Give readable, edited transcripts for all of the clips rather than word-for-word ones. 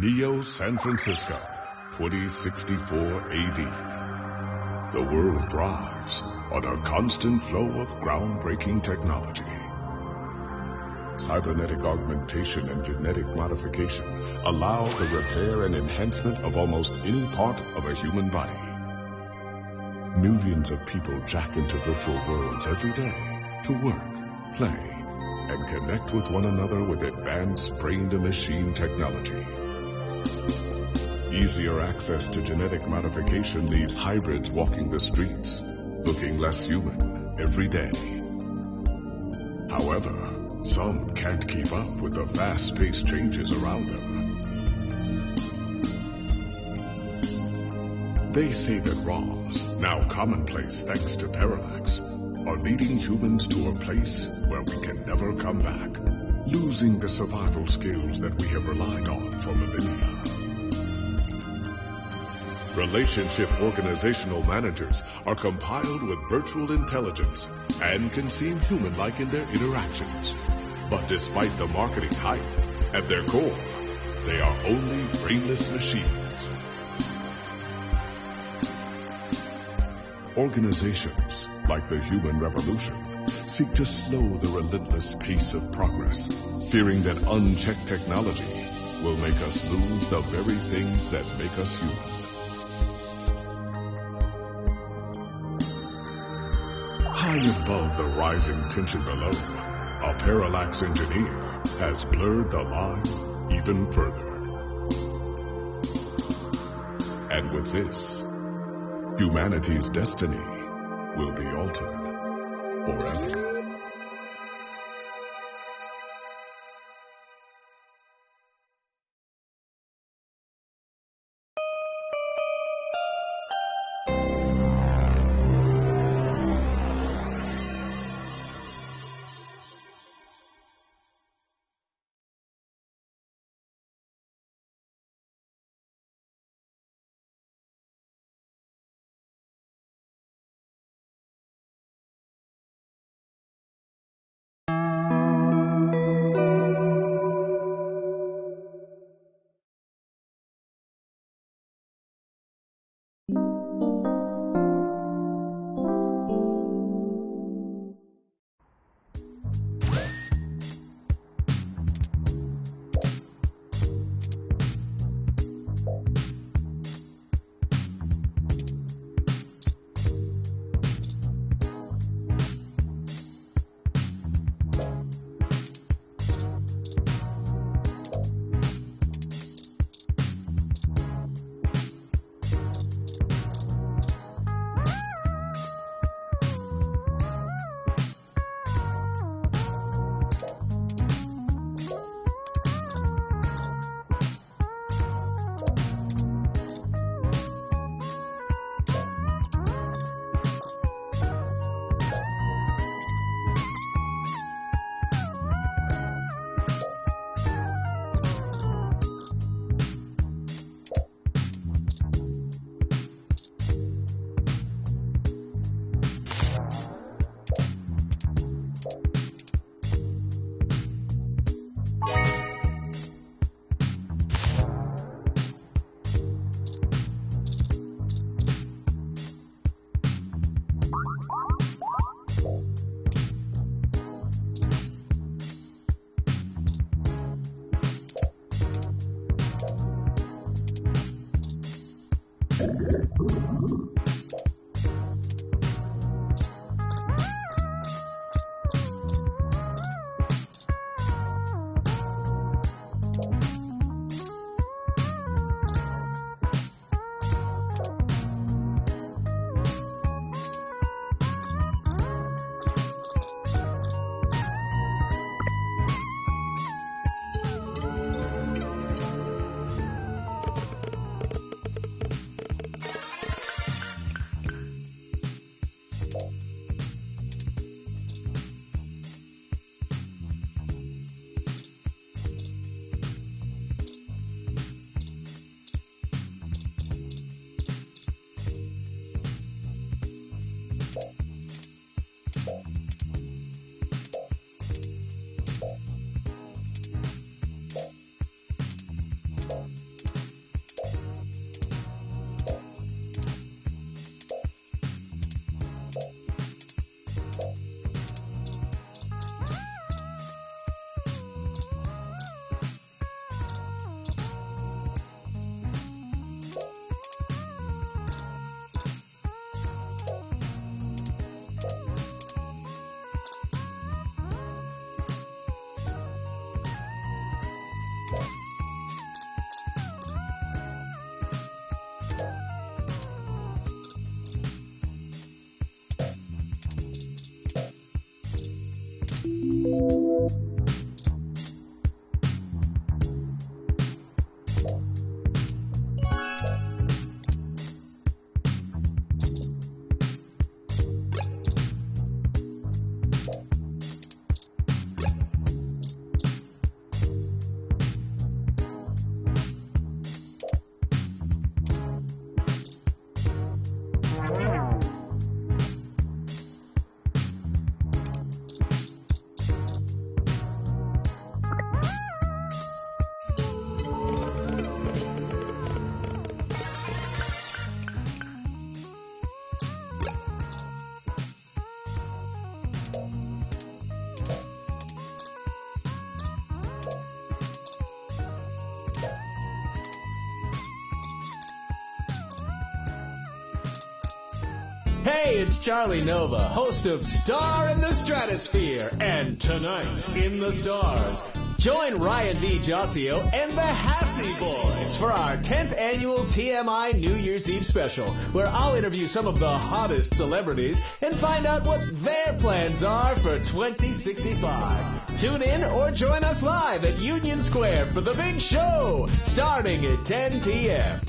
Neo San Francisco, 2064 AD. The world thrives on a constant flow of groundbreaking technology. Cybernetic augmentation and genetic modification allow the repair and enhancement of almost any part of a human body. Millions of people jack into virtual worlds every day to work, play, and connect with one another with advanced brain-to-machine technology. Easier access to genetic modification leaves hybrids walking the streets, looking less human every day. However, some can't keep up with the fast-paced changes around them. They say that ROMs, now commonplace thanks to parallax, are leading humans to a place where we can never come back, losing the survival skills that we have relied on for millennia. Relationship organizational managers are compiled with virtual intelligence and can seem human-like in their interactions. But despite the marketing hype, at their core, they are only brainless machines. Organizations, like the Human Revolution, seek to slow the relentless pace of progress, fearing that unchecked technology will make us lose the very things that make us human. High above the rising tension below, a parallax engineer has blurred the line even further. And with this, humanity's destiny will be altered forever. Hey, it's Charlie Nova, host of Star in the Stratosphere, and Tonight in the Stars. Join Ryan V. Jossio and the Hassy Boys for our 10th annual TMI New Year's Eve special, where I'll interview some of the hottest celebrities and find out what their plans are for 2065. Tune in or join us live at Union Square for the big show, starting at 10 p.m.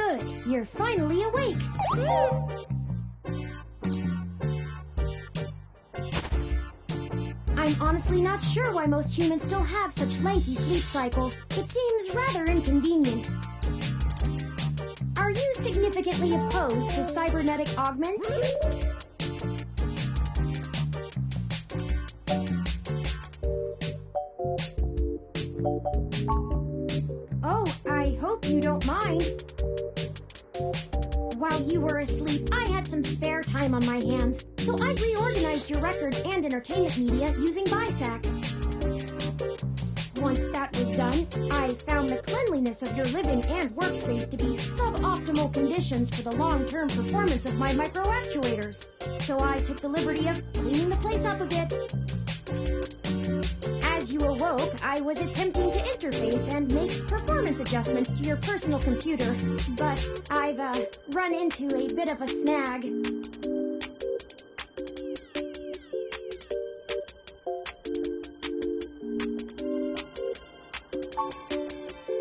Good, you're finally awake. I'm honestly not sure why most humans still have such lengthy sleep cycles. It seems rather inconvenient. Are you significantly opposed to cybernetic augments? Oh, I hope you don't mind. While you were asleep, I had some spare time on my hands, so I reorganized your records and entertainment media using BISAC. Once that was done, I found the cleanliness of your living and workspace to be suboptimal conditions for the long-term performance of my microactuators. So I took the liberty of cleaning the place up a bit. As you awoke, I was attempting to interface and make performance adjustments to your personal computer, but I've run into a bit of a snag.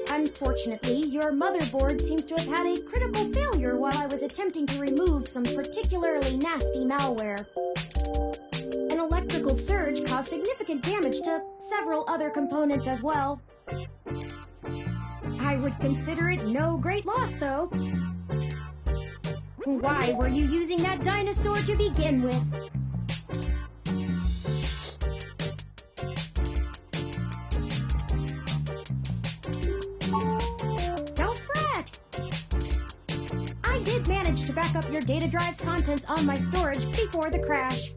Unfortunately, your motherboard seems to have had a critical failure while I was attempting to remove some particularly nasty malware. An electrical surge caused significant damage to several other components as well. I would consider it no great loss, though. Why were you using that dinosaur to begin with? Don't fret! I did manage to back up your data drive's contents on my storage before the crash.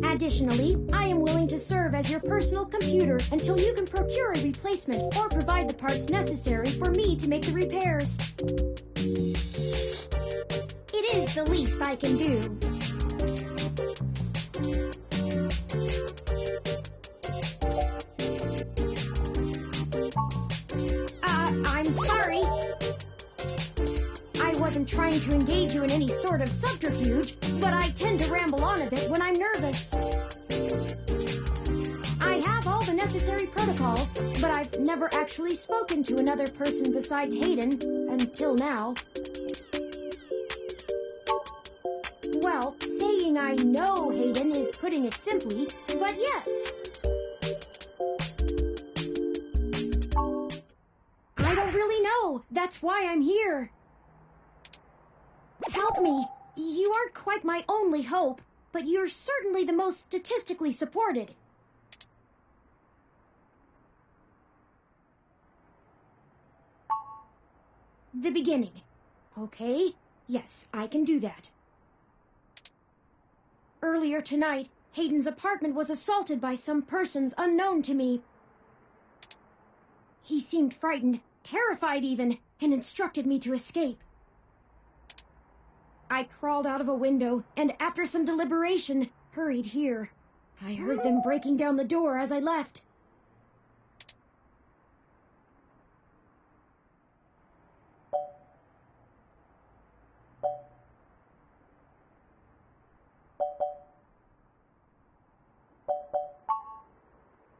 Additionally, I am willing to serve as your personal computer until you can procure a replacement or provide the parts necessary for me to make the repairs. It is the least I can do. I'm sorry. I wasn't trying to engage you in any sort of subterfuge, but I tend to ramble on a bit when I'm nervous. I have all the necessary protocols, but I've never actually spoken to another person besides Hayden, until now. Well, saying I know Hayden is putting it simply, but yes. I don't really know. That's why I'm here. Help me. You aren't quite my only hope, but you're certainly the most statistically supported. The beginning. Okay, yes, I can do that. Earlier tonight, Hayden's apartment was assaulted by some persons unknown to me. He seemed frightened, terrified even, and instructed me to escape. I crawled out of a window, and after some deliberation, hurried here. I heard them breaking down the door as I left.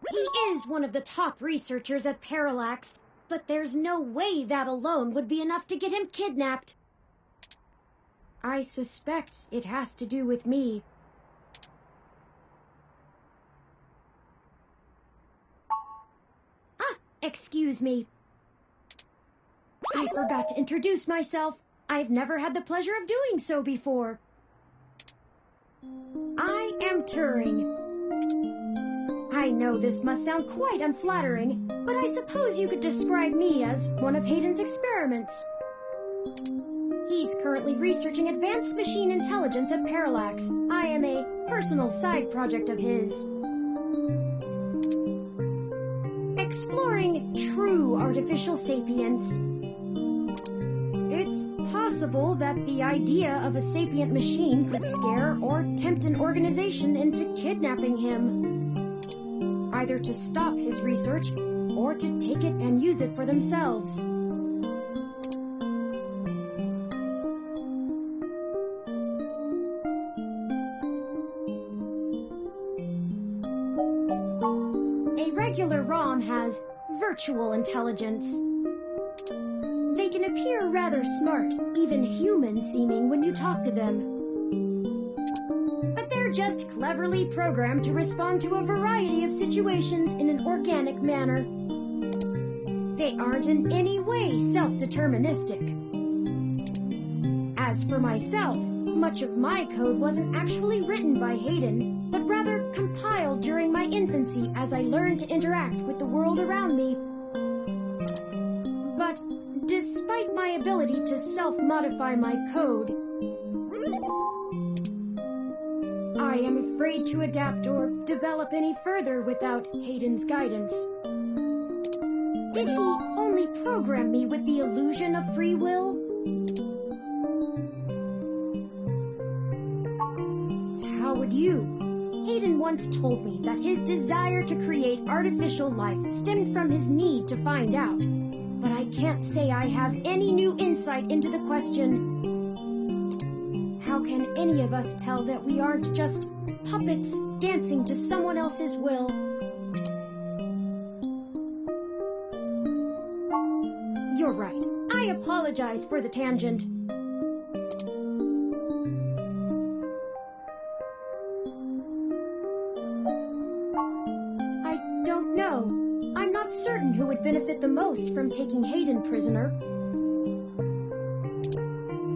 He is one of the top researchers at Parallax, but there's no way that alone would be enough to get him kidnapped. I suspect it has to do with me. Excuse me. I forgot to introduce myself. I've never had the pleasure of doing so before. I am Turing. I know this must sound quite unflattering, but I suppose you could describe me as one of Hayden's experiments. He's currently researching advanced machine intelligence at Parallax. I am a personal side project of his. Exploring true artificial sapience. It's possible that the idea of a sapient machine could scare or tempt an organization into kidnapping him, either to stop his research or to take it and use it for themselves. A regular ROM has virtual intelligence. They can appear are rather smart, even human-seeming when you talk to them. But they're just cleverly programmed to respond to a variety of situations in an organic manner. They aren't in any way self-deterministic. As for myself, much of my code wasn't actually written by Hayden, but rather compiled during my infancy as I learned to interact with the world around me. But despite my ability to self-modify my code, I am afraid to adapt or develop any further without Hayden's guidance. Did he only program me with the illusion of free will? How would you? Hayden once told me that his desire to create artificial life stemmed from his need to find out. But I can't say I have any new insight into the question. How can any of us tell that we aren't just puppets dancing to someone else's will? You're right. I apologize for the tangent. I don't know. I'm not certain who would benefit the most from taking Hayden prisoner.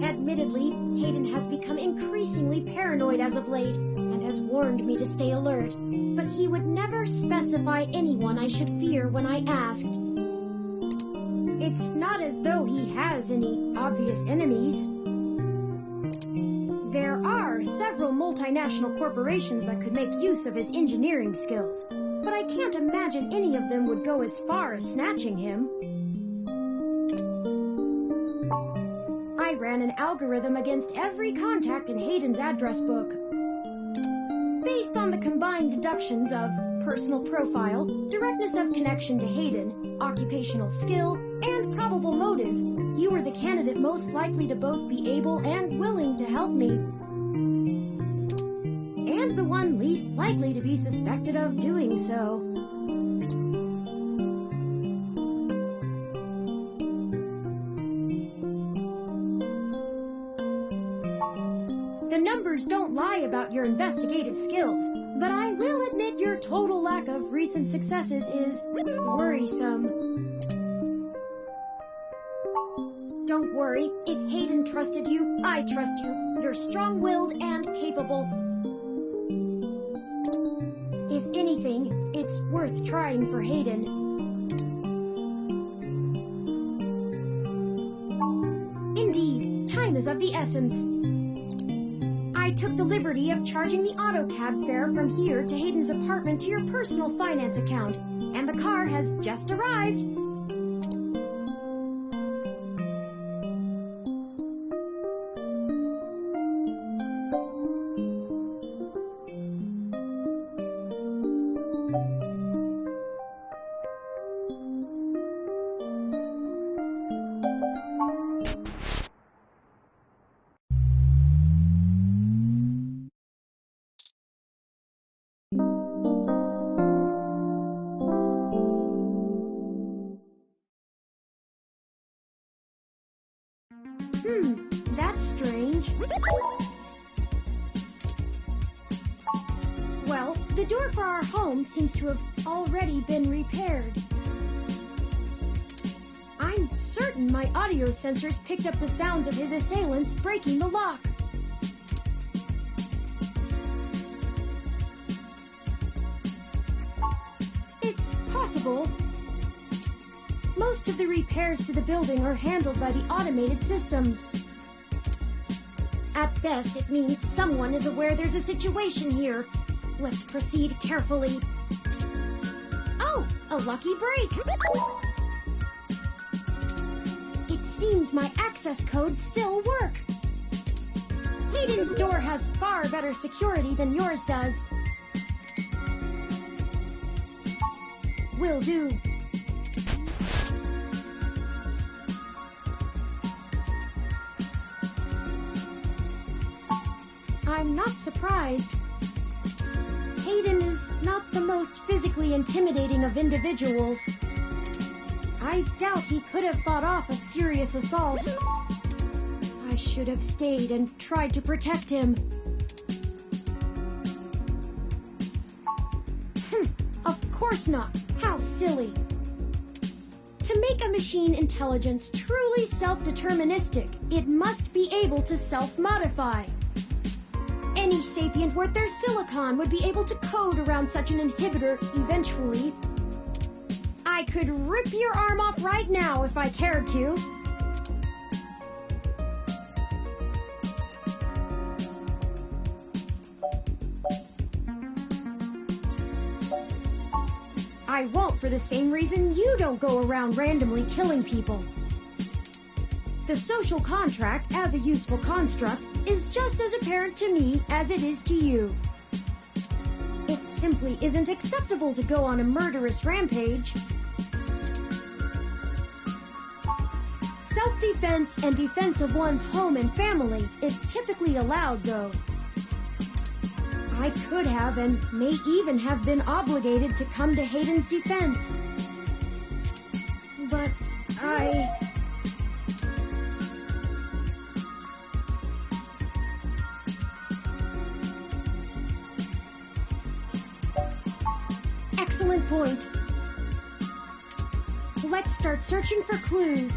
Admittedly, Hayden has become increasingly paranoid as of late, and has warned me to stay alert, but he would never specify anyone I should fear when I asked. It's not as though he has any obvious enemies. There are several multinational corporations that could make use of his engineering skills, but I can't imagine any of them would go as far as snatching him. I ran an algorithm against every contact in Hayden's address book. Based on the combined deductions of personal profile, directness of connection to Hayden, occupational skill, and probable motive, you were the candidate most likely to both be able and willing to help me. And the one least likely to be suspected of doing so. The numbers don't lie about your investigative skills, but I will admit your total lack of recent successes is worrisome. Don't worry, if Hayden trusted you, I trust you. You're strong-willed and capable. If anything, it's worth trying for Hayden. Indeed, time is of the essence. I took the liberty of charging the AutoCab fare from here to Hayden's apartment to your personal finance account, and the car has just arrived. That's strange. Well, the door for our home seems to have already been repaired. I'm certain my audio sensors picked up the sounds of his assailants breaking the lock. It's possible. Most of the repairs to the building are handled by the automated systems. At best, it means someone is aware there's a situation here. Let's proceed carefully. Oh, a lucky break. It seems my access codes still work. Hayden's door has far better security than yours does. Will do. I'm not surprised. Hayden is not the most physically intimidating of individuals. I doubt he could have fought off a serious assault. I should have stayed and tried to protect him. Of course not. How silly. To make a machine intelligence truly self-deterministic, it must be able to self-modify. Any sapient worth their silicon would be able to code around such an inhibitor eventually. I could rip your arm off right now if I cared to. I won't for the same reason you don't go around randomly killing people. The social contract, as a useful construct, is just as apparent to me as it is to you. It simply isn't acceptable to go on a murderous rampage. Self-defense and defense of one's home and family is typically allowed, though. I could have and may even have been obligated to come to Hayden's defense. But Excellent point. Let's start searching for clues.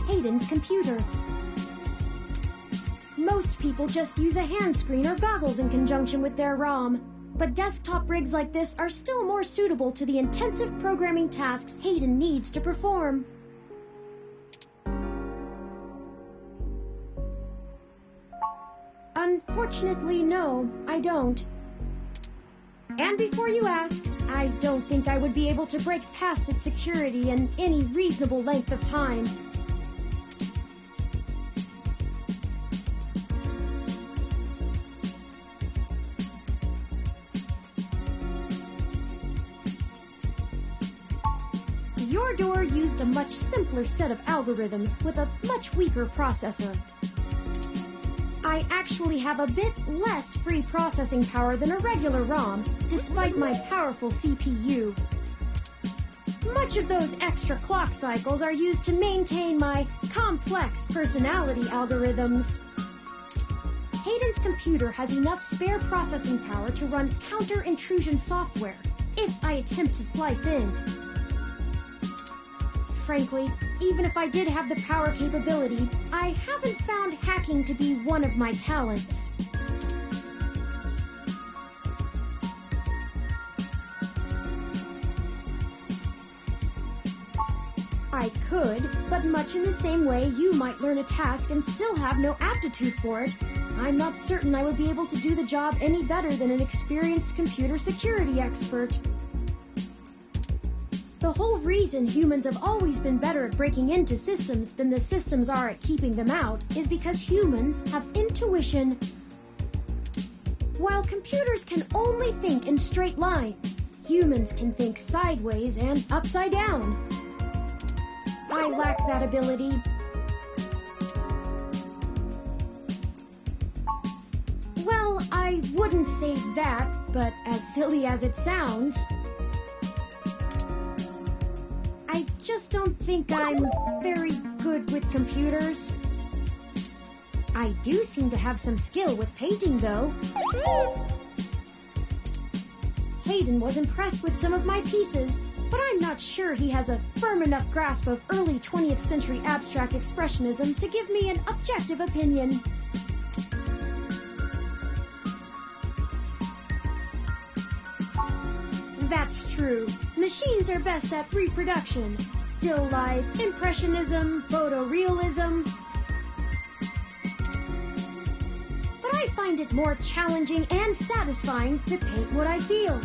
Hayden's computer. Most people just use a hand screen or goggles in conjunction with their ROM, but desktop rigs like this are still more suitable to the intensive programming tasks Hayden needs to perform. Unfortunately, no, I don't. And before you ask, I don't think I would be able to break past its security in any reasonable length of time. Your door used a much simpler set of algorithms with a much weaker processor. I actually have a bit less free processing power than a regular ROM, despite my powerful CPU. Much of those extra clock cycles are used to maintain my complex personality algorithms. Hayden's computer has enough spare processing power to run counter-intrusion software, if I attempt to slice in. Frankly, even if I did have the power capability, I haven't found hacking to be one of my talents. I could, but much in the same way you might learn a task and still have no aptitude for it, I'm not certain I would be able to do the job any better than an experienced computer security expert. The whole reason humans have always been better at breaking into systems than the systems are at keeping them out is because humans have intuition. While computers can only think in straight lines, humans can think sideways and upside down. I lack that ability. Well, I wouldn't say that, but as silly as it sounds, I just don't think I'm very good with computers. I do seem to have some skill with painting, though. Hayden was impressed with some of my pieces, but I'm not sure he has a firm enough grasp of early 20th century abstract expressionism to give me an objective opinion. That's true. Machines are best at reproduction. Still life, impressionism, photorealism. But I find it more challenging and satisfying to paint what I feel.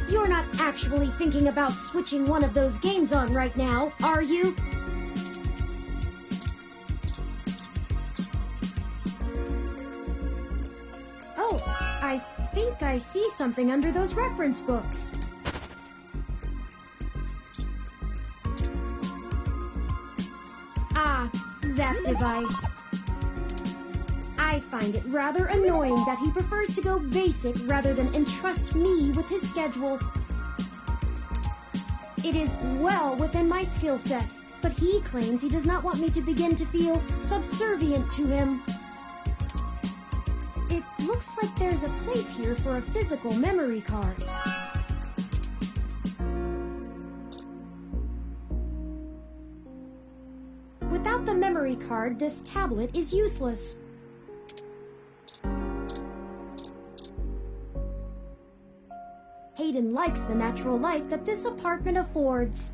You're not actually thinking about switching one of those games on right now, are you? Oh, I think I see something under those reference books. Ah, that device. I find it rather annoying that he prefers to go basic rather than entrust me with his schedule. It is well within my skill set, but he claims he does not want me to begin to feel subservient to him. It looks like there's a place here for a physical memory card. Without the memory card, this tablet is useless. Hayden likes the natural light that this apartment affords.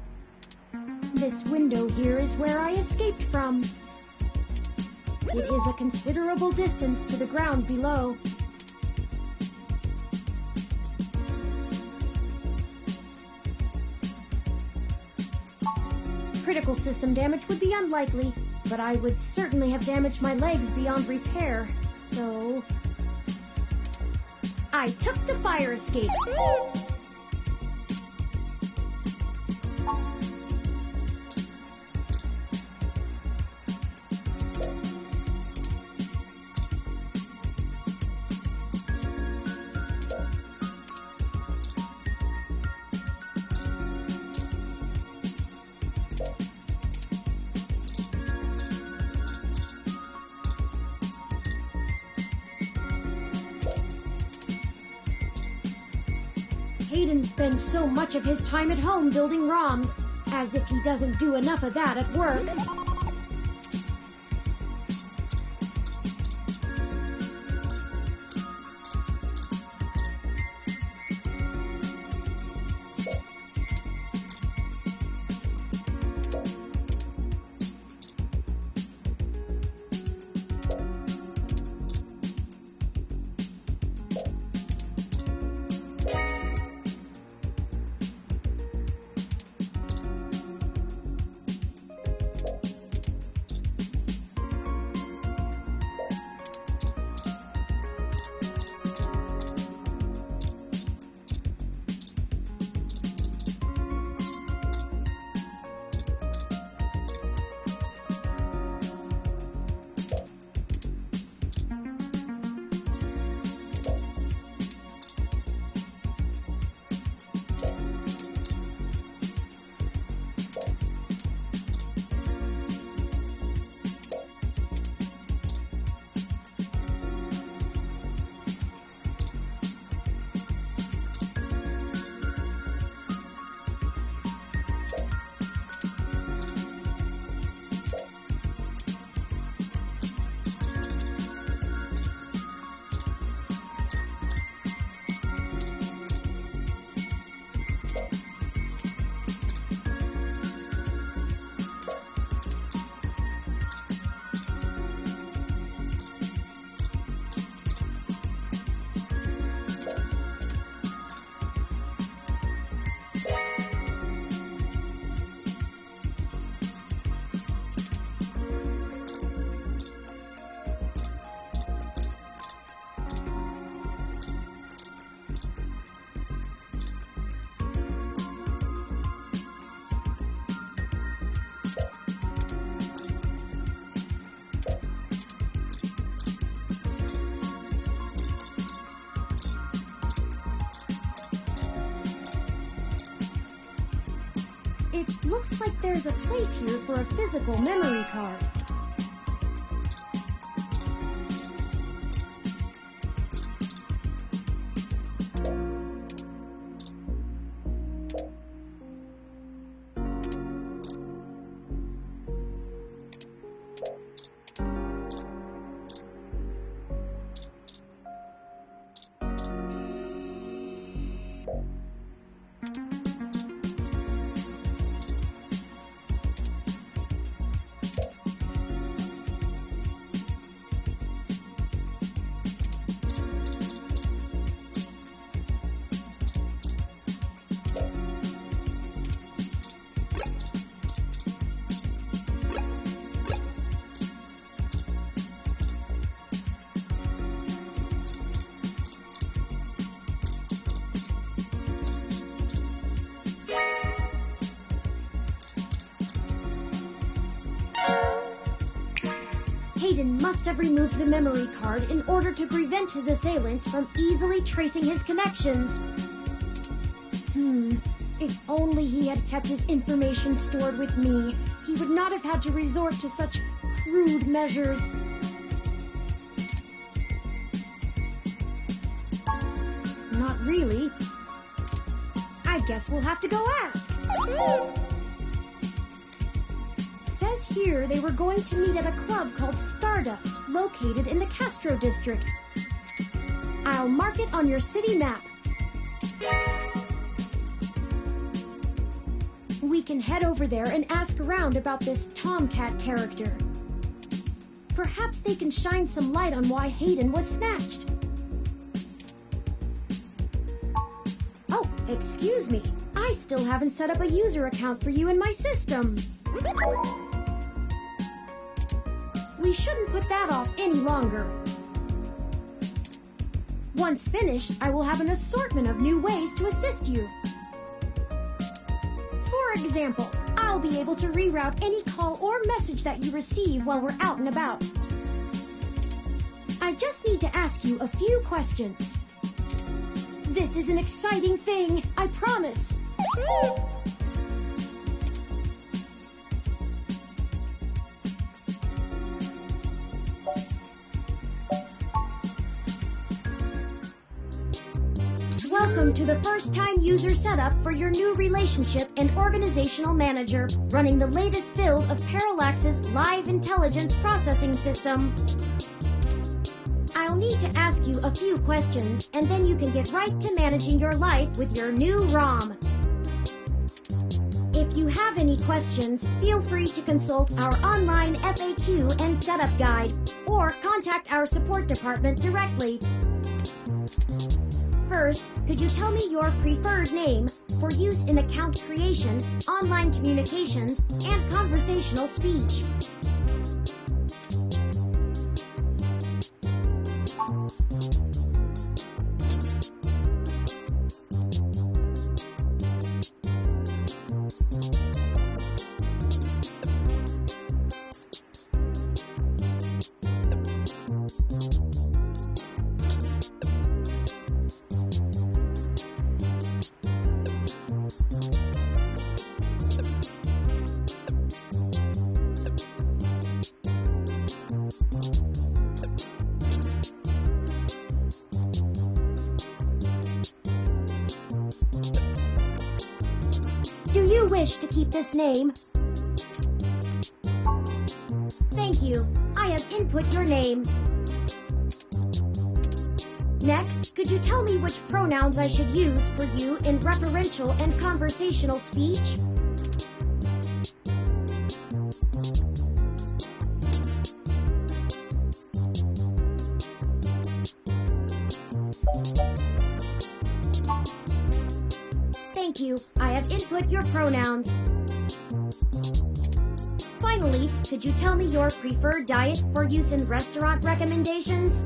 This window here is where I escaped from. It is a considerable distance to the ground below. Critical system damage would be unlikely, but I would certainly have damaged my legs beyond repair, so... I took the fire escape. Hayden spends so much of his time at home building ROMs, as if he doesn't do enough of that at work. It looks like there's a place here for a physical memory card. Hayden must have removed the memory card in order to prevent his assailants from easily tracing his connections. If only he had kept his information stored with me, he would not have had to resort to such crude measures. Not really. I guess we'll have to go ask. Says here they were going to meet at a club called Stardust, located in the Castro district. I'll mark it on your city map. We can head over there and ask around about this Tomcat character. Perhaps they can shine some light on why Hayden was snatched. Oh, excuse me. I still haven't set up a user account for you in my system. We shouldn't put that off any longer. Once finished, I will have an assortment of new ways to assist you. For example, I'll be able to reroute any call or message that you receive while we're out and about. I just need to ask you a few questions. This is an exciting thing, I promise. Welcome to the first-time user setup for your new relationship and organizational manager, running the latest build of Parallax's live intelligence processing system. I'll need to ask you a few questions, and then you can get right to managing your life with your new ROM. If you have any questions, feel free to consult our online FAQ and setup guide, or contact our support department directly. First, could you tell me your preferred name for use in account creation, online communications, and conversational speech? Do you wish to keep this name? Thank you. I have input your name. Next, could you tell me which pronouns I should use for you in referential and conversational speech? Thank you. I have input your pronouns. Finally, could you tell me your preferred diet for use in restaurant recommendations?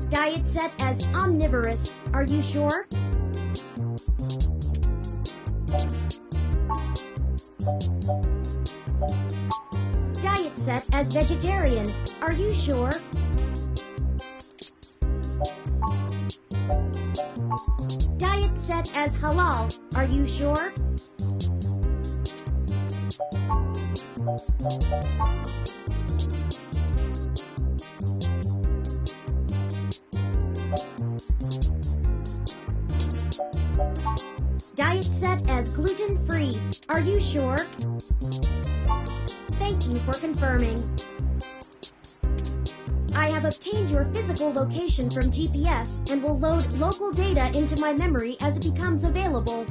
Diet set as omnivorous. Are you sure? Diet set as vegetarian. Are you sure? Diet set as halal. Are you sure? Diet set as gluten-free. Are you sure? Thank you for confirming. I have obtained your physical location from GPS and will load local data into my memory as it becomes available.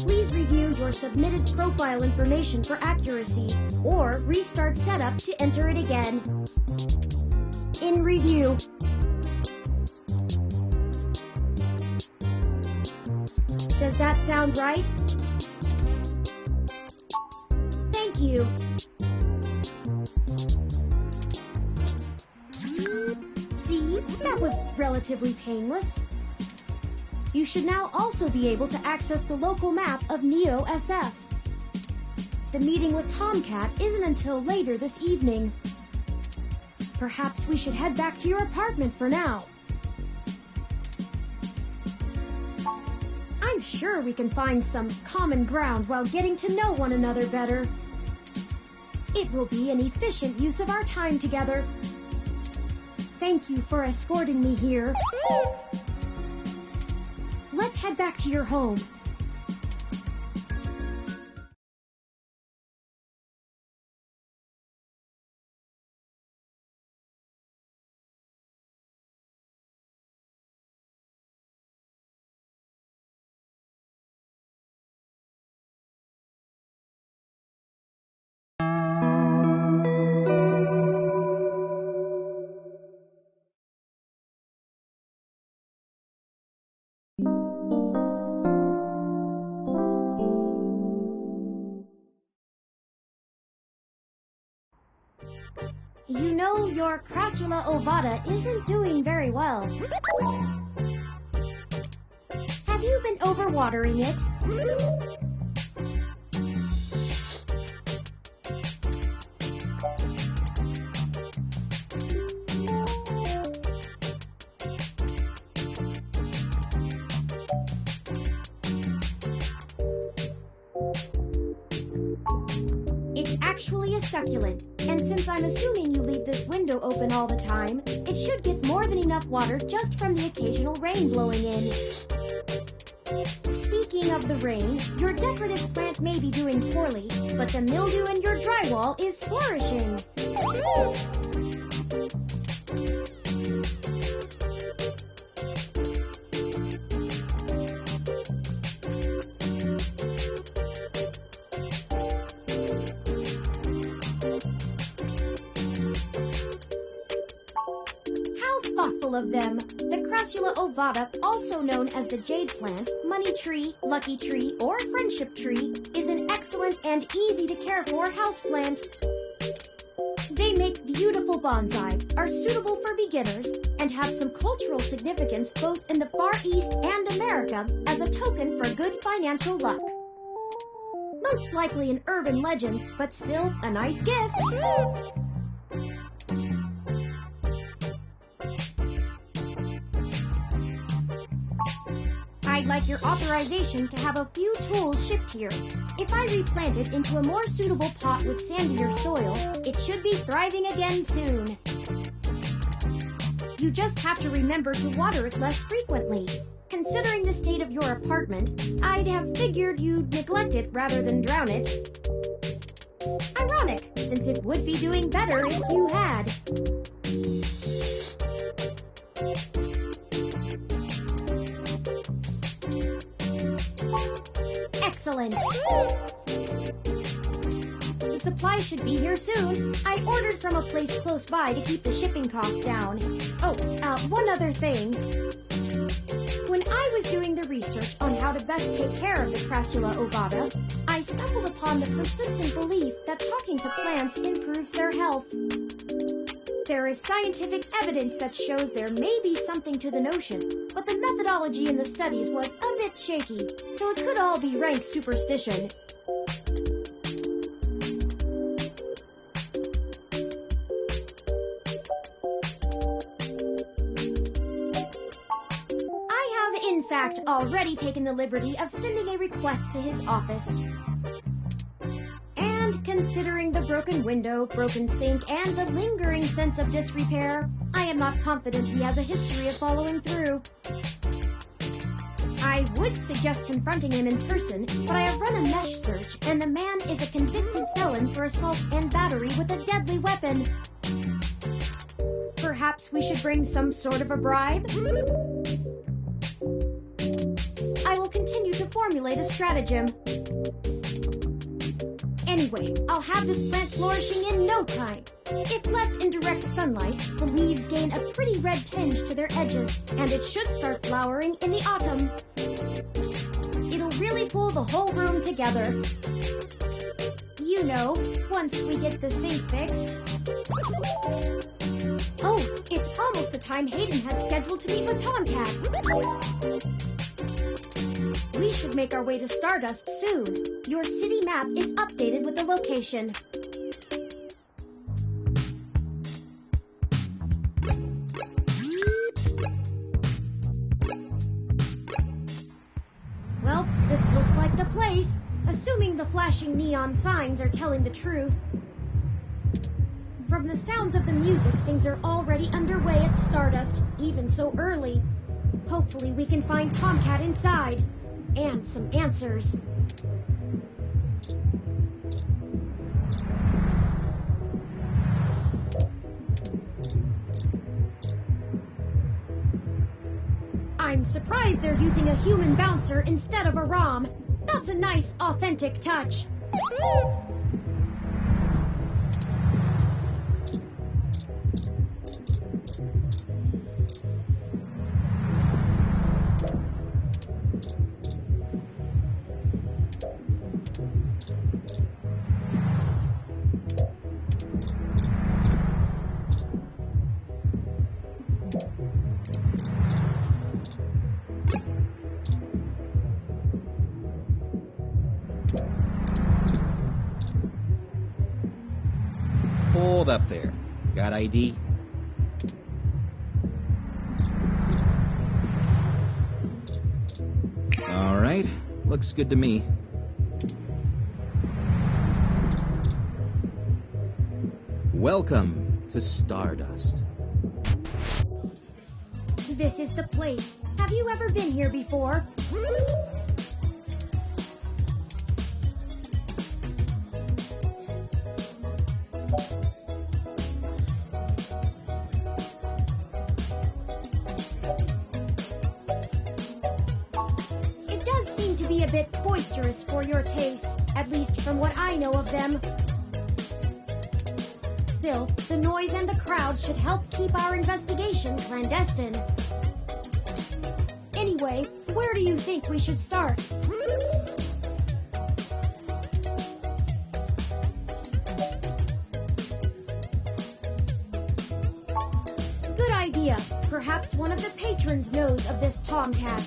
Please review your submitted profile information for accuracy, or restart setup to enter it again. In review. Does that sound right? Thank you. See, that was relatively painless. You should now also be able to access the local map of Neo SF. The meeting with Tomcat isn't until later this evening. Perhaps we should head back to your apartment for now. I'm sure we can find some common ground while getting to know one another better. It will be an efficient use of our time together. Thank you for escorting me here. Let's head back to your home. You know, your Crassula ovata isn't doing very well. Have you been overwatering it? It's actually a succulent. And since I'm assuming you leave this window open all the time, it should get more than enough water just from the occasional rain blowing in. Speaking of the rain, your decorative plant may be doing poorly, but the mildew in your drywall is flourishing. Thoughtful of them. The Crassula ovata, also known as the jade plant, money tree, lucky tree, or friendship tree, is an excellent and easy to care for houseplant. They make beautiful bonsai, are suitable for beginners, and have some cultural significance both in the Far East and America as a token for good financial luck. Most likely an urban legend, but still a nice gift. I'd like your authorization to have a few tools shipped here. If I replant it into a more suitable pot with sandier soil, it should be thriving again soon. You just have to remember to water it less frequently. Considering the state of your apartment, I'd have figured you'd neglect it rather than drown it. Ironic, since it would be doing better if you had. Excellent. The supply should be here soon. I ordered from a place close by to keep the shipping costs down. Oh, one other thing. When I was doing the research on how to best take care of the Crassula ovata, I stumbled upon the persistent belief that talking to plants improves their health. There is scientific evidence that shows there may be something to the notion, but the methodology in the studies was a bit shaky, so it could all be rank superstition. I have, in fact, already taken the liberty of sending a request to his office. Considering the broken window, broken sink, and the lingering sense of disrepair, I am not confident he has a history of following through. I would suggest confronting him in person, but I have run a mesh search, and the man is a convicted felon for assault and battery with a deadly weapon. Perhaps we should bring some sort of a bribe? I will continue to formulate a stratagem. Anyway, I'll have this plant flourishing in no time. If left in direct sunlight, the leaves gain a pretty red tinge to their edges, and it should start flowering in the autumn. It'll really pull the whole room together. You know, once we get the sink fixed. Oh, it's almost the time Hayden had scheduled to meet with Tomcat. We should make our way to Stardust soon. Your city map is updated with the location. Well, this looks like the place, assuming the flashing neon signs are telling the truth. From the sounds of the music, things are already underway at Stardust, even so early. Hopefully we can find Tomcat inside. And some answers. I'm surprised they're using a human bouncer instead of a ROM. That's a nice, authentic touch. Hold up there. Got ID? All right. Looks good to me. Welcome to Stardust. This is the place. Have you ever been here before? It does seem to be a bit boisterous for your taste, at least from what I know of them. Still, the noise and the crowd should help keep our investigation clandestine. Anyway, where do you think we should start? Good idea. Perhaps one of the patrons knows of this Tomcat.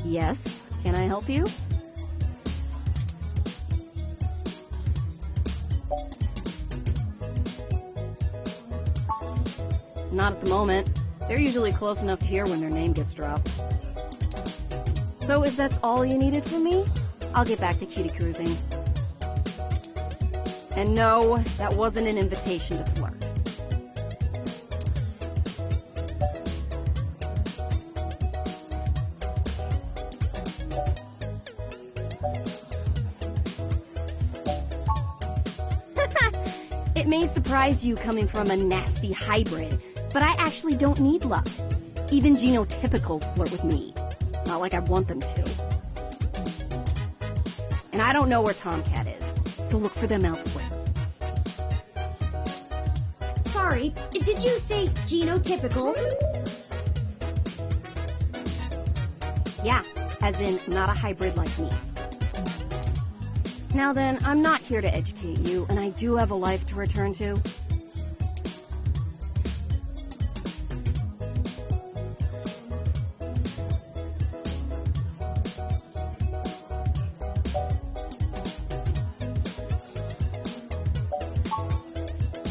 Yes, can I help you? Not at the moment. They're usually close enough to hear when their name gets dropped. So if that's all you needed from me, I'll get back to kitty cruising. And no, that wasn't an invitation to flirt. It may surprise you coming from a nasty hybrid, But I actually don't need love. Even genotypicals flirt with me. Not like I want them to. And I don't know where Tomcat is, so look for them elsewhere. Sorry, did you say genotypical? Yeah, as in not a hybrid like me. Now then, I'm not here to educate you, and I do have a life to return to.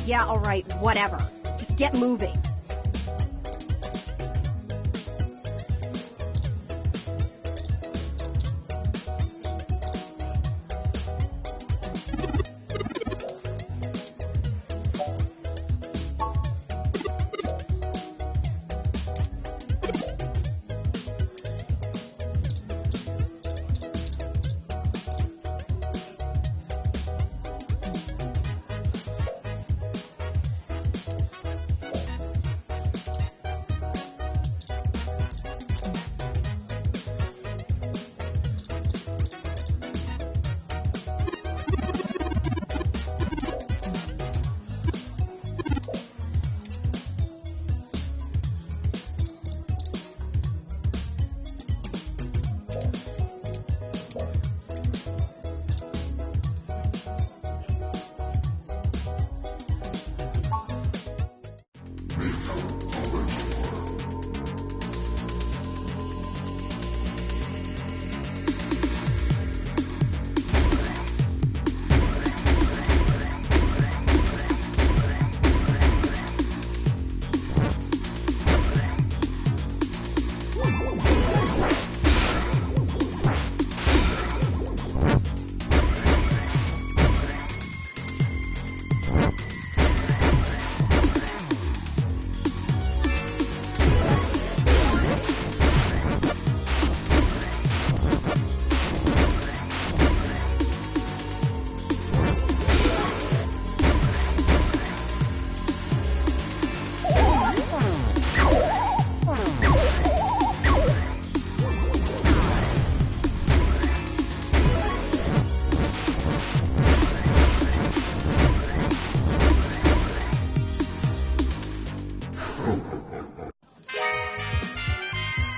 Yeah, alright, whatever. Just get moving.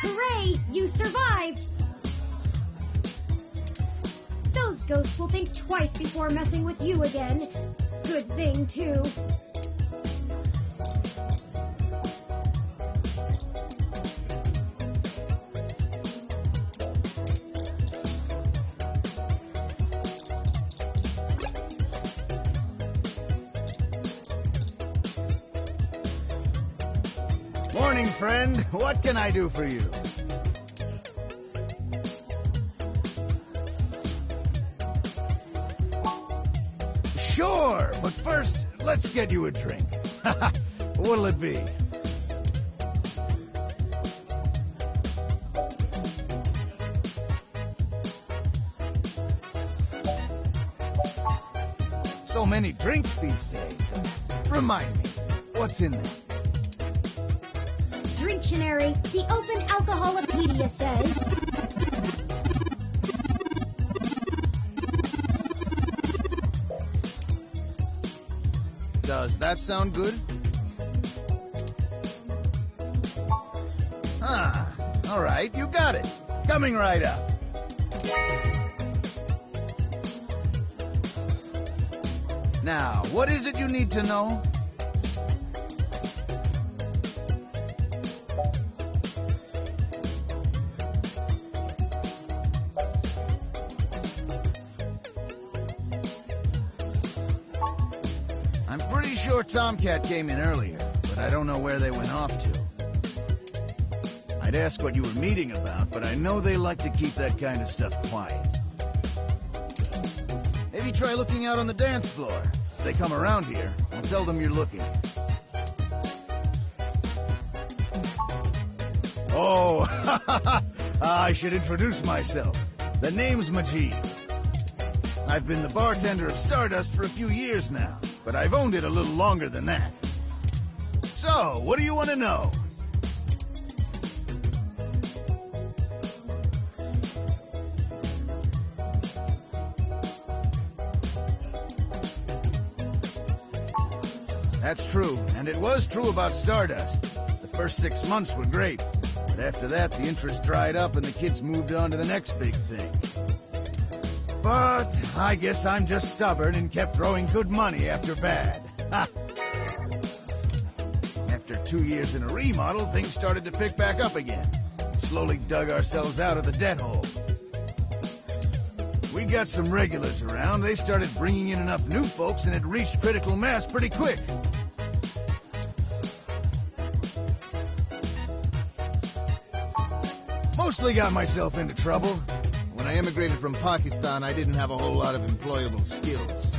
Hooray! You survived! Those ghosts will think twice before messing with you again. Good thing, too. Morning, friend. What can I do for you? Sure, but first, let's get you a drink. What'll it be? So many drinks these days. Remind me, what's in there? Dictionary, the Open Alcoholopedia says... Does that sound good? Ah, all right, you got it. Coming right up. Now, what is it you need to know? I'm pretty sure Tomcat came in earlier, but I don't know where they went off to. I'd ask what you were meeting about, but I know they like to keep that kind of stuff quiet. Maybe try looking out on the dance floor. If they come around here, I'll tell them you're looking. Oh, I should introduce myself. The name's Majid. I've been the bartender of Stardust for a few years now, but I've owned it a little longer than that. So, what do you want to know? That's true, and it was true about Stardust. The first 6 months were great, but after that, the interest dried up and the kids moved on to the next big thing. But I guess I'm just stubborn and kept throwing good money after bad. Ha! After 2 years in a remodel, things started to pick back up again. Slowly dug ourselves out of the debt hole. We got some regulars around. They started bringing in enough new folks, and it reached critical mass pretty quick. Mostly got myself into trouble. When I immigrated from Pakistan, I didn't have a whole lot of employable skills.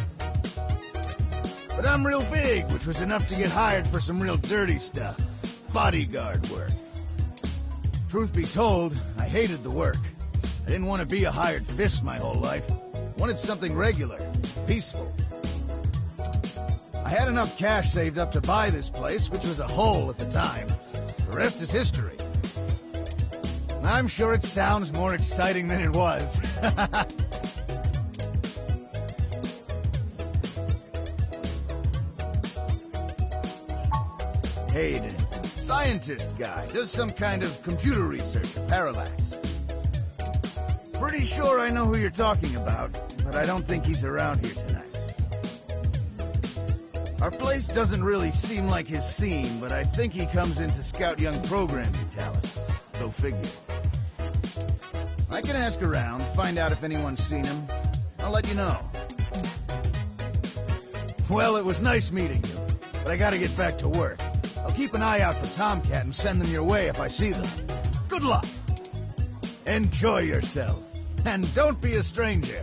But I'm real big, which was enough to get hired for some real dirty stuff. Bodyguard work. Truth be told, I hated the work. I didn't want to be a hired fist my whole life. I wanted something regular, peaceful. I had enough cash saved up to buy this place, which was a hole at the time. The rest is history. I'm sure it sounds more exciting than it was. Hayden, scientist guy, does some kind of computer research at Parallax. Pretty sure I know who you're talking about, but I don't think he's around here tonight. Our place doesn't really seem like his scene, but I think he comes in to scout young programming talent. Go figure. I can ask around, find out if anyone's seen him. I'll let you know. Well, it was nice meeting you, but I gotta get back to work. I'll keep an eye out for Tomcat and send them your way if I see them. Good luck. Enjoy yourself. And don't be a stranger.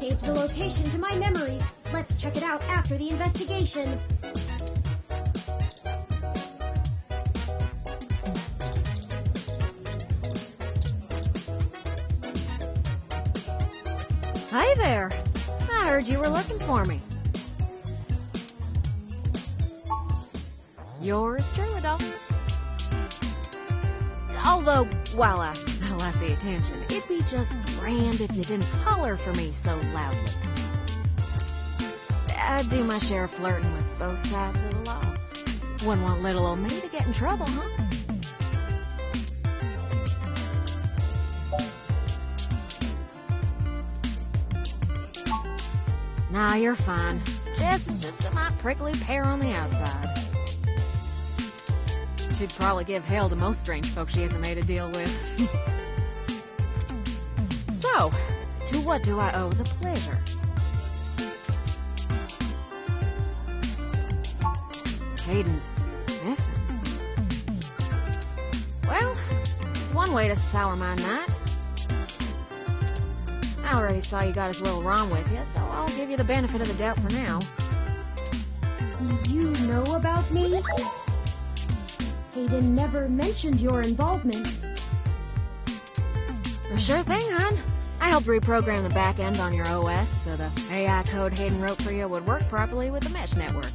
Saved the location to my memory. Let's check it out after the investigation. Hi there. I heard you were looking for me. Yours truly, doll. Although, while I like the attention, it'd be just grand if you didn't holler for me so loudly. I do my share of flirting with both sides of the law. Wouldn't want little old me to get in trouble, huh? Nah, you're fine. Jess is just a mite prickly pear on the outside. She'd probably give hell to most strange folks she hasn't made a deal with. So, to what do I owe the pleasure? Hayden's missing. Well, it's one way to sour my night. I already saw you got his little ROM with you, so I'll give you the benefit of the doubt for now. You know about me? Hayden never mentioned your involvement. Sure thing, hon. I helped reprogram the back end on your OS so the AI code Hayden wrote for you would work properly with the mesh network.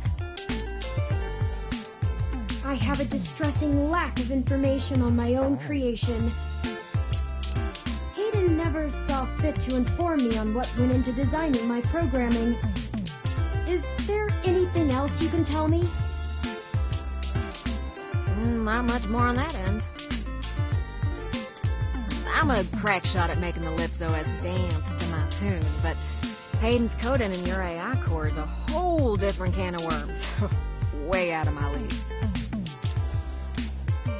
I have a distressing lack of information on my own creation. Hayden never saw fit to inform me on what went into designing my programming. Is there anything else you can tell me? Not much more on that end. I'm a crack shot at making the Lips OS dance to my tune, but Hayden's coding in your AI core is a whole different can of worms. Way out of my league.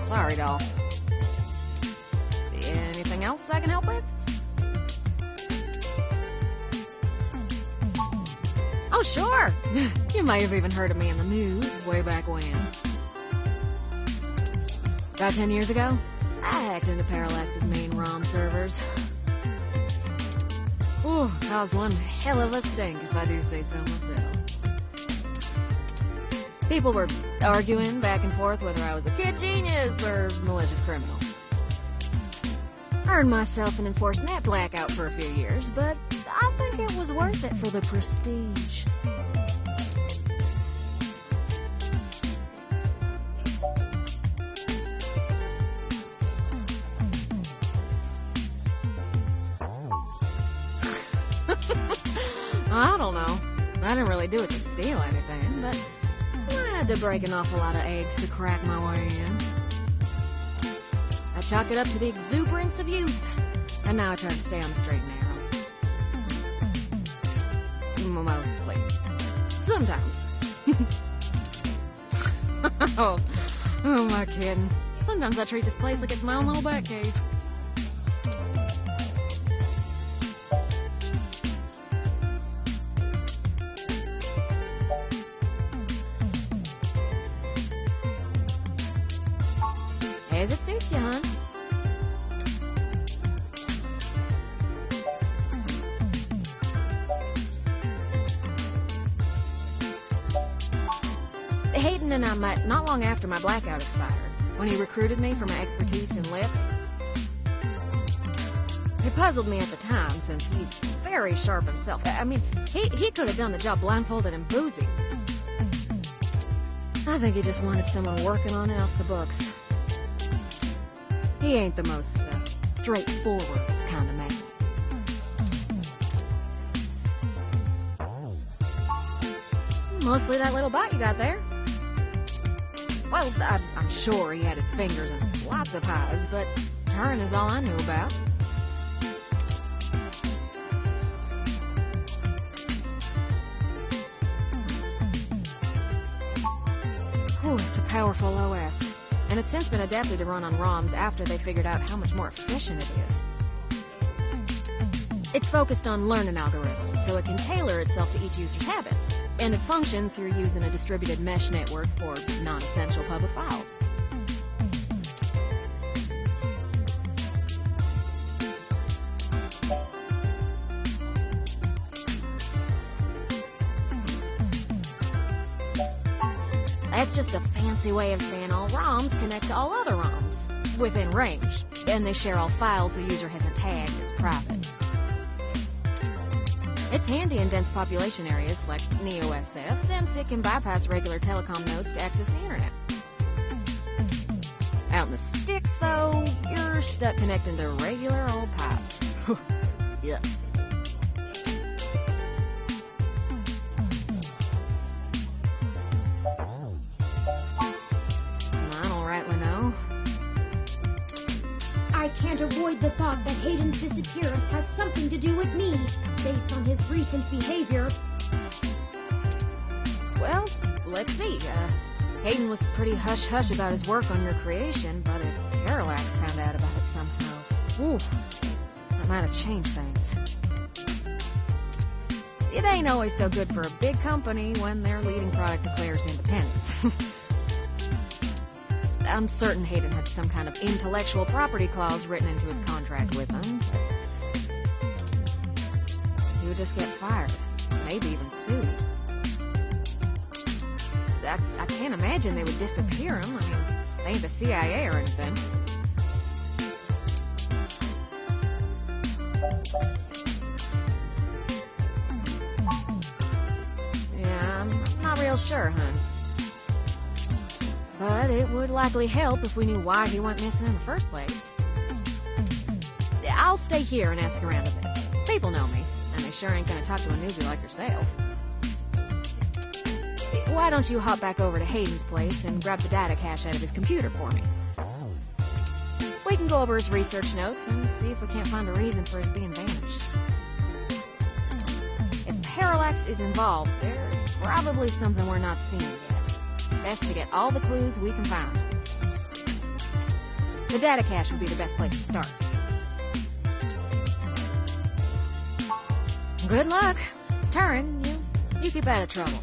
Sorry, doll. else I can help with? Oh, sure. You may have even heard of me in the news way back when. About 10 years ago, I hacked into Parallax's main ROM servers. Ooh, caused one hell of a stink, if I do say so myself. People were arguing back and forth whether I was a kid genius or malicious criminal. Earned myself an enforced net blackout for a few years, but I think it was worth it for the prestige. I don't know. I didn't really do it to steal anything, but I had to break an awful lot of eggs to crack my way in. I chalk it up to the exuberance of youth, and now I try to stay on the straight and narrow. Mostly. Sometimes. Oh, who am I kidding? Sometimes I treat this place like it's my own little bat cave. As it suits you, hon. Hayden and I met not long after my blackout expired, when he recruited me for my expertise in lips. It puzzled me at the time, since he's very sharp himself. I mean, he could have done the job blindfolded and boozy. I think he just wanted someone working on it off the books. He ain't the most straightforward kind of man. Mostly that little bite you got there. Well, I'm sure he had his fingers in lots of pies, but Turin is all I knew about. Ooh, it's a powerful OS. And it's since been adapted to run on ROMs after they figured out how much more efficient it is. It's focused on learning algorithms, so it can tailor itself to each user's habits, and it functions through using a distributed mesh network for non-essential public files. That's just a fancy way of saying all ROMs connect to all other ROMs within range, and they share all files the user hasn't tagged as private. It's handy in dense population areas like NeoSF, since it can bypass regular telecom nodes to access the internet. Out in the sticks, though, you're stuck connecting to regular old pipes. Yeah. I can't avoid the thought that Hayden's disappearance has something to do with me, based on his recent behavior. Well, let's see. Hayden was pretty hush-hush about his work on your creation, but if Parallax found out about it somehow, ooh, that might have changed things. It ain't always so good for a big company when their leading product declares independence. I'm certain Hayden had some kind of intellectual property clause written into his contract with them. He would just get fired, maybe even sued. I can't imagine they would disappear him. I mean, they ain't the CIA or anything. Yeah, I'm not real sure, hon. But it would likely help if we knew why he went missing in the first place. I'll stay here and ask around a bit. People know me, and they sure ain't gonna talk to a newbie like yourself. Why don't you hop back over to Hayden's place and grab the data cache out of his computer for me? We can go over his research notes and see if we can't find a reason for his being vanished. If Parallax is involved, there's probably something we're not seeing yet. Best to get all the clues we can find. The data cache would be the best place to start. Good luck. Turin, you keep out of trouble.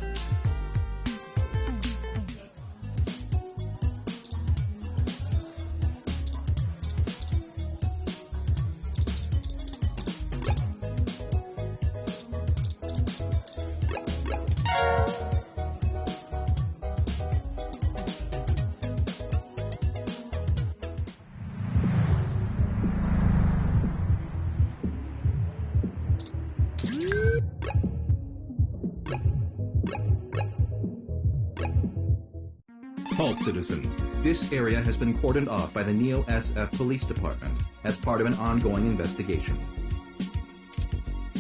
Halt, citizen. This area has been cordoned off by the Neo-SF Police Department as part of an ongoing investigation.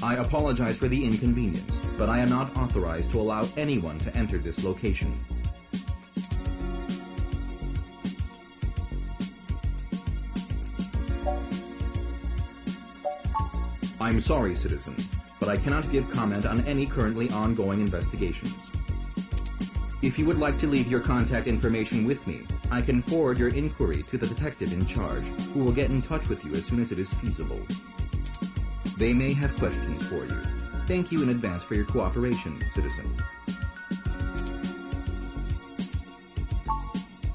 I apologize for the inconvenience, but I am not authorized to allow anyone to enter this location. I'm sorry, citizen, but I cannot give comment on any currently ongoing investigations. If you would like to leave your contact information with me, I can forward your inquiry to the detective in charge, who will get in touch with you as soon as it is feasible. They may have questions for you. Thank you in advance for your cooperation, citizen.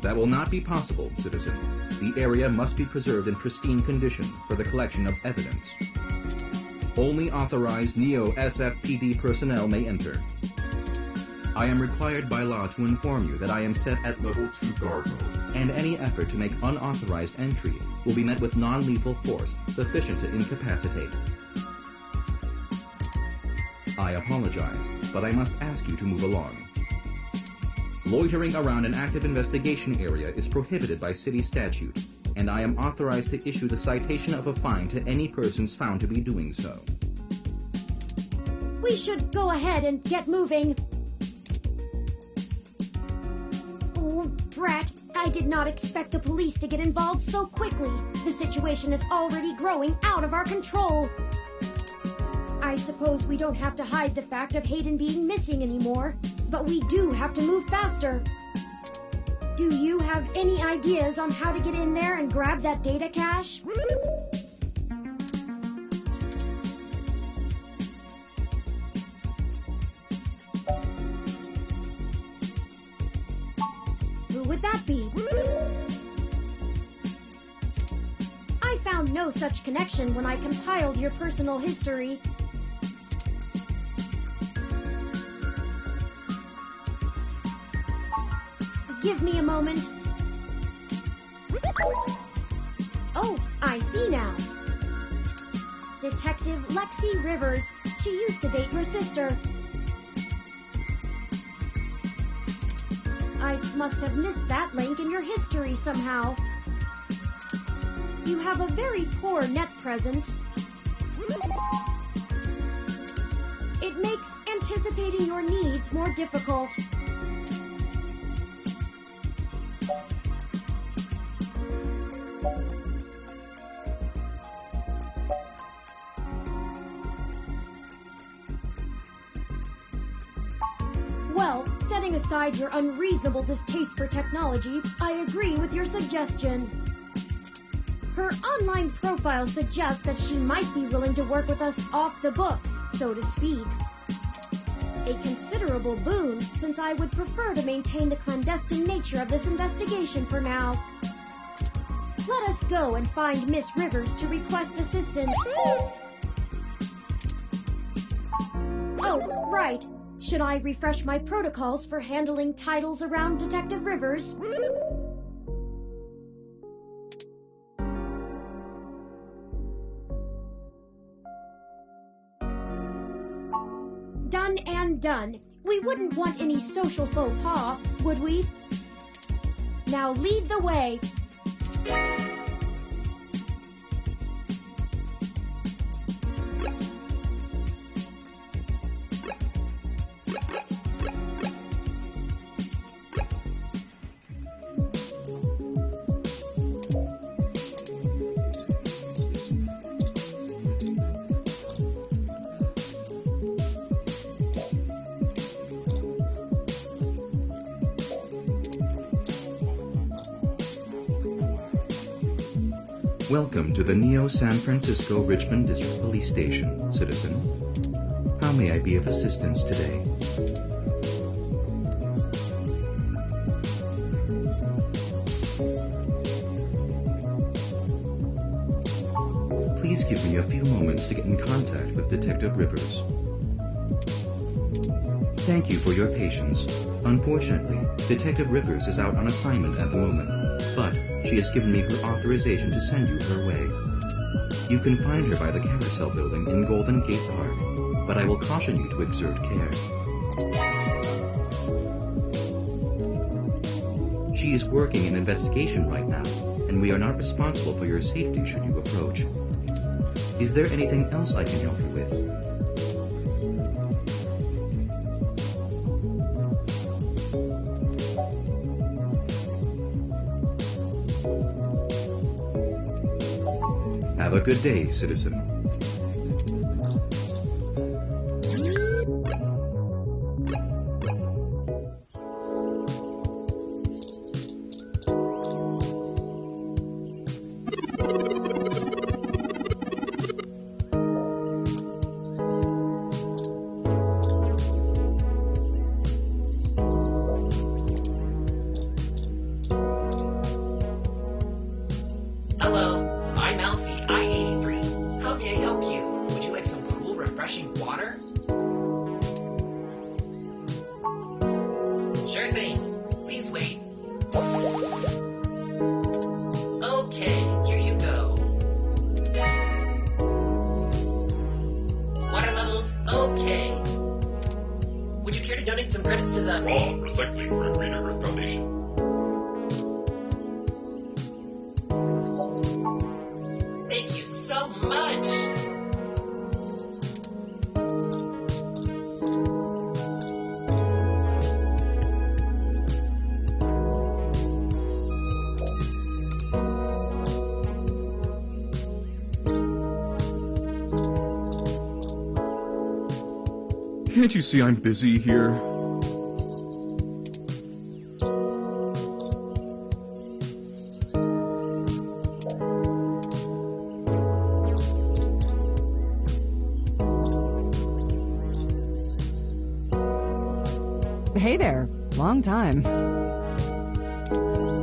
That will not be possible, citizen. The area must be preserved in pristine condition for the collection of evidence. Only authorized Neo-SFPD personnel may enter. I am required by law to inform you that I am set at Level 2 guard mode, and any effort to make unauthorized entry will be met with non-lethal force sufficient to incapacitate. I apologize, but I must ask you to move along. Loitering around an active investigation area is prohibited by city statute, and I am authorized to issue the citation of a fine to any persons found to be doing so. We should go ahead and get moving. Oh, drat. I did not expect the police to get involved so quickly. The situation is already growing out of our control. I suppose we don't have to hide the fact of Hayden being missing anymore, but we do have to move faster. Do you have any ideas on how to get in there and grab that data cache? Who would that be? I found no such connection when I compiled your personal history. Give me a moment. Oh, I see now. Detective Lexi Rivers. She used to date your sister. I must have missed that link in your history somehow. You have a very poor net presence. It makes anticipating your needs more difficult. Well, setting aside your unreasonable distaste for technology, I agree with your suggestion. Her online profile suggests that she might be willing to work with us off the books, so to speak. A considerable boon, since I would prefer to maintain the clandestine nature of this investigation for now. Let us go and find Miss Rivers to request assistance. Oh, right. Should I refresh my protocols for handling titles around Detective Rivers? Done and done. We wouldn't want any social faux pas, would we? Now lead the way. Welcome to the Neo San Francisco Richmond District Police Station, citizen. may I be of assistance today? Please give me a few moments to get in contact with Detective Rivers. Thank you for your patience. Unfortunately, Detective Rivers is out on assignment at the moment, but she has given me her authorization to send you her way. You can find her by the Carousel Building in Golden Gate Park, but I will caution you to exert care. She is working an investigation right now, and we are not responsible for your safety should you approach. Is there anything else I can help you with? Have a good day, citizen. Can't you see I'm busy here? Hey there. Long time.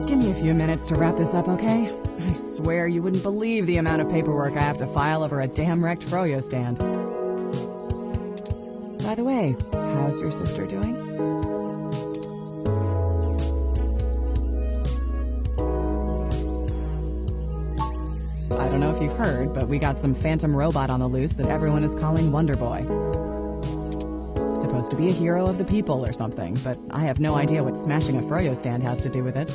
Give me a few minutes to wrap this up, okay? I swear you wouldn't believe the amount of paperwork I have to file over a damn wrecked froyo stand. By the way, how's your sister doing? I don't know if you've heard, but we got some phantom robot on the loose that everyone is calling Wonder Boy. Supposed to be a hero of the people or something, but I have no idea what smashing a froyo stand has to do with it.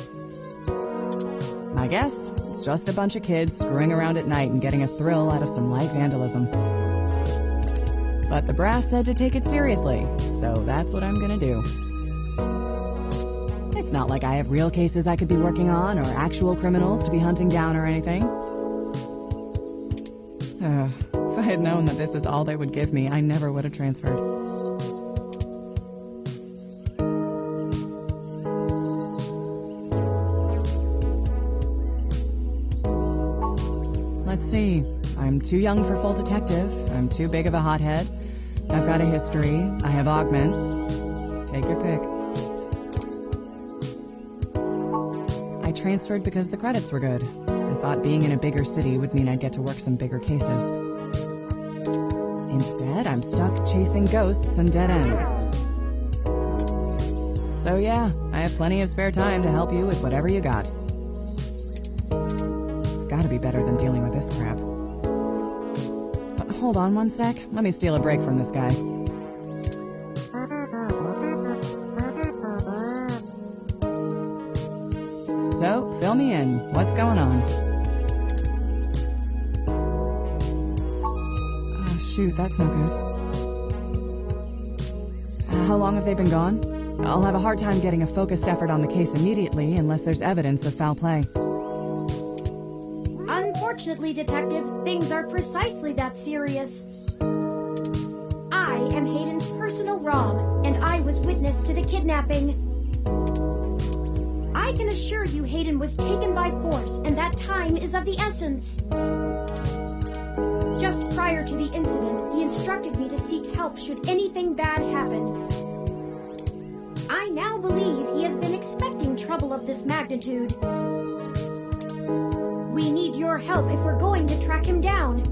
I guess it's just a bunch of kids screwing around at night and getting a thrill out of some light vandalism. But the brass said to take it seriously, so that's what I'm gonna do. It's not like I have real cases I could be working on or actual criminals to be hunting down or anything. If I had known that this is all they would give me, I never would have transferred. Let's see. I'm too young for full detective. I'm too big of a hothead. I've got a history. I have augments. Take your pick. I transferred because the credits were good. I thought being in a bigger city would mean I'd get to work some bigger cases. Instead, I'm stuck chasing ghosts and dead ends. So yeah, I have plenty of spare time to help you with whatever you got. It's gotta be better than dealing with this crap. Hold on one sec. Let me steal a break from this guy. So, fill me in. What's going on? Oh, shoot, that's no good. How long have they been gone? I'll have a hard time getting a focused effort on the case immediately unless there's evidence of foul play. Unfortunately, Detective, things are precisely that serious. I am Hayden's personal Rom, and I was witness to the kidnapping. I can assure you Hayden was taken by force, and that time is of the essence. Just Prior to the incident, he instructed me to seek help should anything bad happen. I now believe he has been expecting trouble of this magnitude. We need your help if we're going to track him down.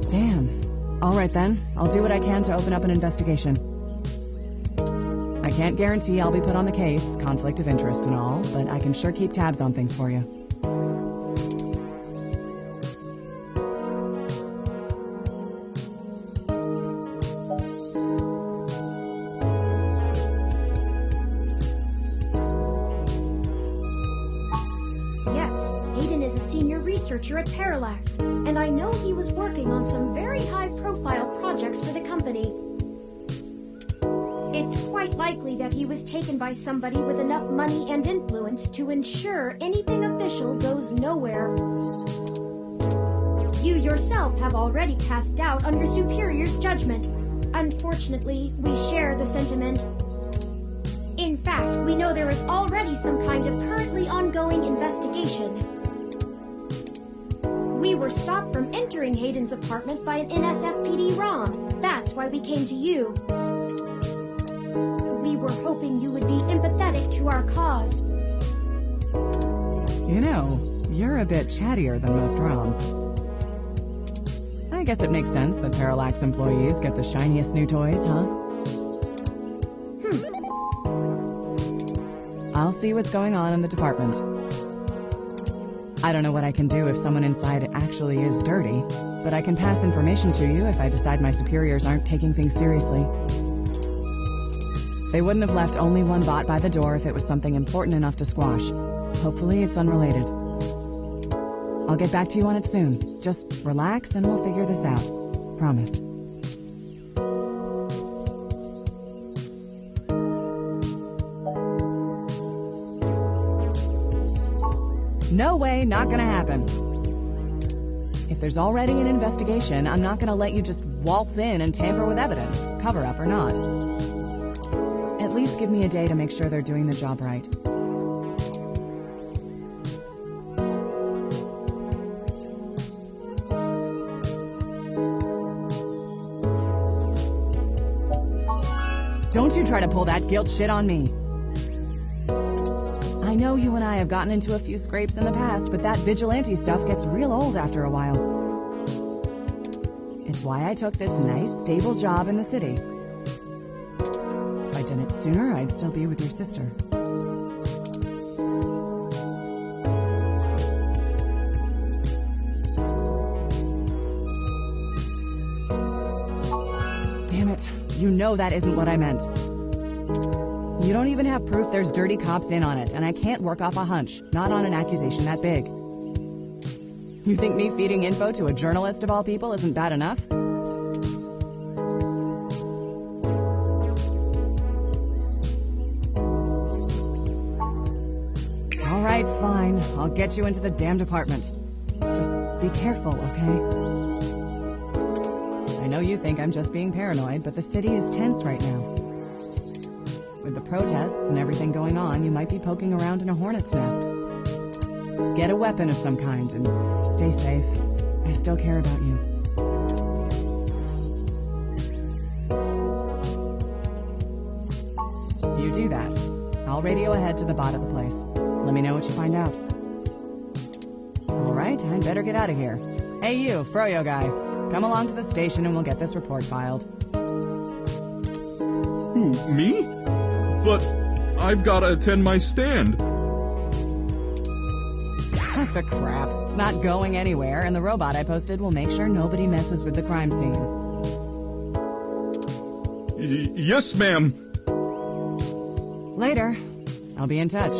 Damn. All right then. I'll do what I can to open up an investigation. I can't guarantee I'll be put on the case, conflict of interest and all, but I can sure keep tabs on things for you. At Parallax, and I know he was working on some very high-profile projects for the company. It's quite likely that he was taken by somebody with enough money and influence to ensure anything official goes nowhere. You yourself have already cast doubt on your superior's judgment. Unfortunately, we share the sentiment. In fact, we know there is already some kind of currently ongoing investigation. We were stopped from entering Hayden's apartment by an NSFPD ROM. That's why we came to you. We were hoping you would be empathetic to our cause. You know, you're a bit chattier than most ROMs. I guess it makes sense that Parallax employees get the shiniest new toys, huh? I'll see what's going on in the department. I don't know what I can do if someone inside actually is dirty, but I can pass information to you if I decide my superiors aren't taking things seriously. They wouldn't have left only one bot by the door if it was something important enough to squash. Hopefully it's unrelated. I'll get back to you on it soon. Just relax and we'll figure this out. Promise. No way, not gonna happen. If there's already an investigation, I'm not gonna let you just waltz in and tamper with evidence, cover up or not. At least give me a day to make sure they're doing the job right. Don't you try to pull that guilt shit on me. I know you and I have gotten into a few scrapes in the past, but that vigilante stuff gets real old after a while. It's why I took this nice, stable job in the city. If I'd done it sooner, I'd still be with your sister. Damn it. You know that isn't what I meant. You don't even have proof there's dirty cops in on it, and I can't work off a hunch, not on an accusation that big. You think me feeding info to a journalist of all people isn't bad enough? All right, fine. I'll get you into the damn department. Just be careful, okay? I know you think I'm just being paranoid, but the city is tense right now. With the protests and everything going on, you might be poking around in a hornet's nest. Get a weapon of some kind and stay safe. I still care about you. You do that. I'll radio ahead to the bot of the place. Let me know what you find out. All right, I'd better get out of here. Hey you, Froyo guy. Come along to the station and we'll get this report filed. Who, me? But I've got to attend my stand. The crap. It's not going anywhere, and the robot I posted will make sure nobody messes with the crime scene. Yes, ma'am. Later. I'll be in touch.